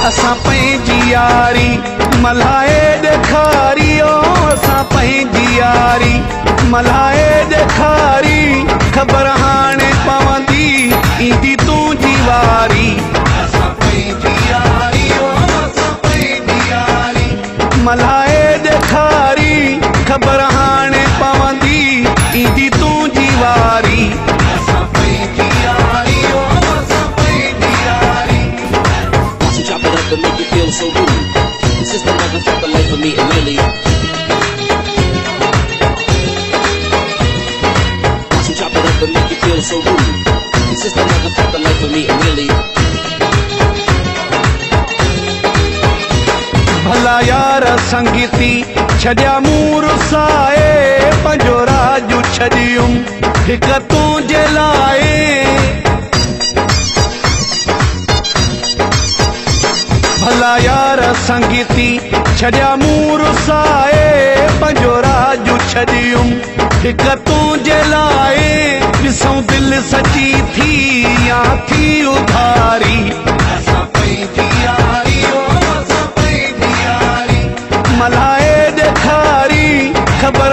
असां पंहिंजी यारी मल्हाए ॾेखारी असां पंहिंजी यारी मल्हाए ॾेखारी ख़बर हाणे पवंदी ईंदी तुंहिंजी वारी असां पंहिंजी यारी असां पंहिंजी यारी मल्हाए ॾेखारी ख़बर हाणे पवंदी ईंदी तुंहिंजी वारी असां पंहिंजी यारी असां पंहिंजी यारी Chop it up and make you feel so rude. This is the motherfucker life for me and Millie. Chop it up and make you feel so rude. This is the motherfucker life for me and Millie. भला यार संगीती छॾिया मूं रुसाए पंहिंजो राजू छॾियुम हिक तुंहिंजे लाइ भला यार संगीती छॾिया मूं रुसाए पंहिंजो राजू छॾियुम हिक तुंहिंजे लाइ ॾिसूं दिलि सची थी या थी उधारी असां पंहिंजी यारी असां पंहिंजी यारी मल्हाए ॾेखारी ख़बर